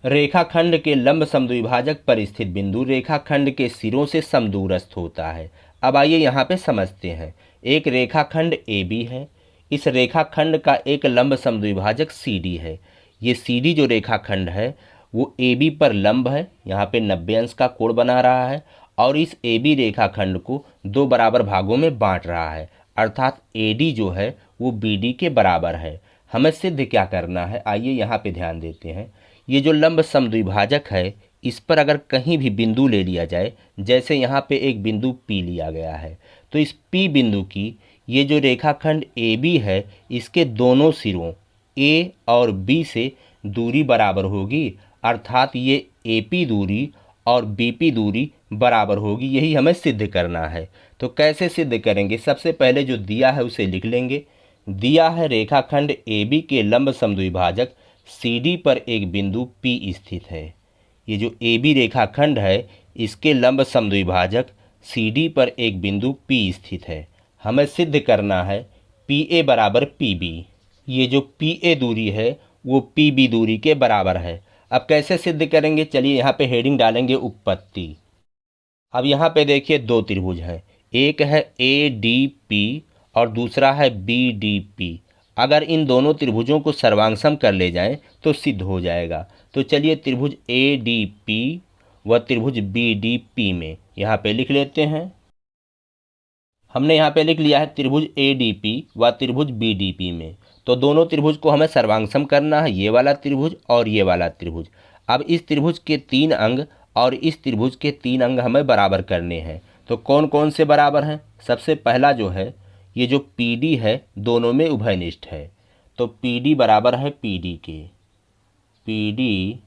रेखाखंड के लंब समद्विभाजक पर स्थित बिंदु रेखाखंड के सिरों से समदूरस्थ होता है। अब आइए यहाँ पे समझते हैं। एक रेखाखंड AB है, इस रेखाखंड का एक लंब समद्विभाजक CD है। ये CD जो रेखाखंड है वो AB पर लंब है, यहाँ पे 90 अंश का कोण बना रहा है और इस AB रेखाखंड को दो बराबर भागों में बांट रहा है, अर्थात AD जो है वो BD के बराबर है। हमें सिद्ध क्या करना है, आइए यहाँ पे ध्यान देते हैं। ये जो लंब समद्विभाजक है इस पर अगर कहीं भी बिंदु ले लिया जाए, जैसे यहाँ पे एक बिंदु P लिया गया है, तो इस P बिंदु की ये जो रेखाखंड AB है इसके दोनों सिरों A और B से दूरी बराबर होगी, अर्थात ये AP दूरी और BP दूरी बराबर होगी। यही हमें सिद्ध करना है। तो कैसे सिद्ध करेंगे, सबसे पहले जो दिया है उसे लिख लेंगे। दिया है रेखाखंड AB के लंब समद्विभाजक CD पर एक बिंदु P स्थित है। ये जो AB रेखाखंड है इसके लंब समद्विभाजक CD पर एक बिंदु P स्थित है। हमें सिद्ध करना है PA बराबर PB। ये जो PA दूरी है वो PB दूरी के बराबर है। अब कैसे सिद्ध करेंगे, चलिए यहाँ पे हेडिंग डालेंगे उत्पत्ति। अब यहाँ पे देखिए दो त्रिभुज हैं, एक है ADP और दूसरा है BDP। अगर इन दोनों त्रिभुजों को सर्वांगसम कर ले जाएं तो सिद्ध हो जाएगा। तो चलिए त्रिभुज ADP व त्रिभुज BDP में यहाँ पे लिख लेते हैं। हमने यहाँ पे लिख लिया है त्रिभुज ADP व त्रिभुज BDP में। तो दोनों त्रिभुज को हमें सर्वांगसम करना है, ये वाला त्रिभुज और ये वाला त्रिभुज। अब इस त्रिभुज के 3 अंग और इस त्रिभुज के 3 अंग हमें बराबर करने हैं। तो कौन कौन से बराबर हैं, सबसे पहला जो है ये जो PD है दोनों में उभयनिष्ठ है। तो PD बराबर है PD के, PD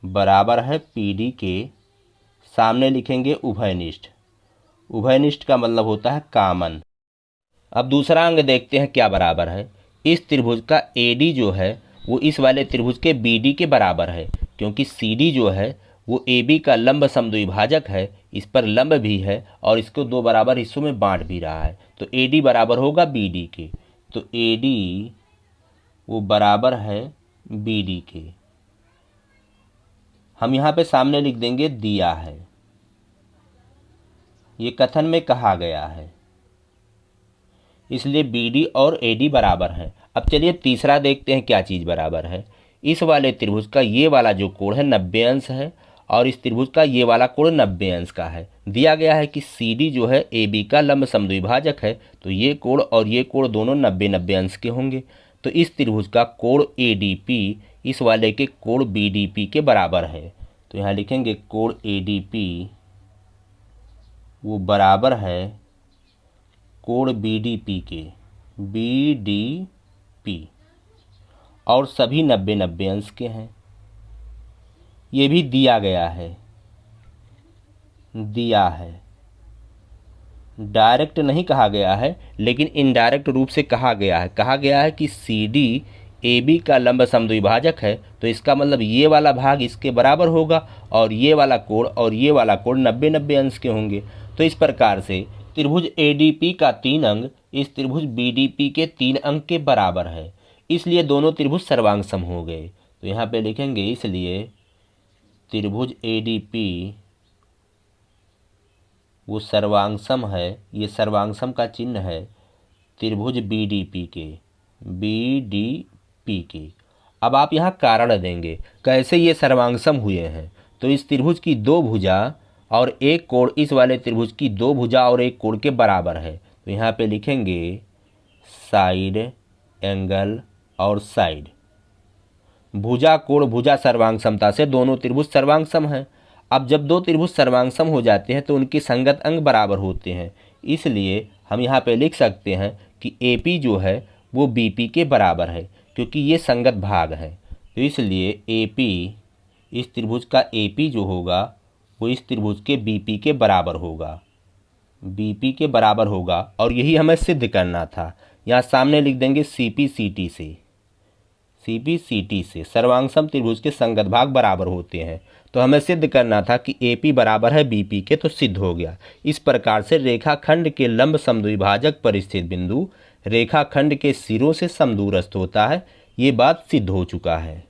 बराबर है PD के, सामने लिखेंगे उभयनिष्ठ। उभयनिष्ठ का मतलब होता है कॉमन। अब दूसरा अंग देखते हैं क्या बराबर है। इस त्रिभुज का AD जो है वो इस वाले त्रिभुज के BD के बराबर है, क्योंकि CD जो है वो AB का लंब समद्विभाजक है, इस पर लंब भी है और इसको दो बराबर हिस्सों में बांट भी रहा है। तो AD बराबर होगा BD के। तो AD वो बराबर है BD के। हम यहाँ पे सामने लिख देंगे दिया है, ये कथन में कहा गया है, इसलिए BD और AD बराबर है। अब चलिए तीसरा देखते हैं क्या चीज़ बराबर है। इस वाले त्रिभुज का ये वाला जो कोण है 90 अंश है और इस त्रिभुज का ये वाला कोण 90 अंश का है। दिया गया है कि CD जो है AB का लंब समद्विभाजक है, तो ये कोण और ये कोण दोनों 90-90 अंश के होंगे। तो इस त्रिभुज का कोण ADP इस वाले के कोण BDP के बराबर है। तो यहाँ लिखेंगे कोण ADP वो बराबर है कोण BDP के, BDP, और सभी 90-90 अंश के हैं। ये भी दिया गया है, दिया है, डायरेक्ट नहीं कहा गया है लेकिन इनडायरेक्ट रूप से कहा गया है। कहा गया है कि CD AB का लंब समद्विभाजक है, तो इसका मतलब ये वाला भाग इसके बराबर होगा और ये वाला कोण और ये वाला कोण 90-90 अंश के होंगे। तो इस प्रकार से त्रिभुज ADP का 3 अंग इस त्रिभुज BDP के 3 अंग के बराबर है, इसलिए दोनों त्रिभुज सर्वांगसम हो गए। तो यहाँ पे लिखेंगे इसलिए त्रिभुज ADP वो सर्वांगसम है, ये सर्वांगसम का चिन्ह है त्रिभुज BDP के, BDP के। अब आप यहाँ कारण देंगे कैसे ये सर्वांगसम हुए हैं। तो इस त्रिभुज की दो भुजा और एक कोण इस वाले त्रिभुज की दो भुजा और एक कोण के बराबर है। तो यहाँ पे लिखेंगे साइड एंगल और साइड। भुजा कोण भुजा सर्वांगसमता से दोनों त्रिभुज सर्वांगसम हैं। अब जब दो त्रिभुज सर्वांगसम हो जाते हैं तो उनके संगत अंग बराबर होते हैं, इसलिए हम यहाँ पे लिख सकते हैं कि AP जो है वो BP के बराबर है, क्योंकि ये संगत भाग है। तो इसलिए AP इस त्रिभुज का AP जो होगा वो इस त्रिभुज के BP के बराबर होगा, BP के बराबर होगा। और यही हमें सिद्ध करना था। यहाँ सामने लिख देंगे CP CT से सर्वांगसम त्रिभुज के संगत भाग बराबर होते हैं। तो हमें सिद्ध करना था कि AP बराबर है BP के, तो सिद्ध हो गया। इस प्रकार से रेखाखंड के लंब समद्विभाजक पर स्थित बिंदु रेखाखंड के सिरों से समदूरस्थ होता है। ये बात सिद्ध हो चुका है।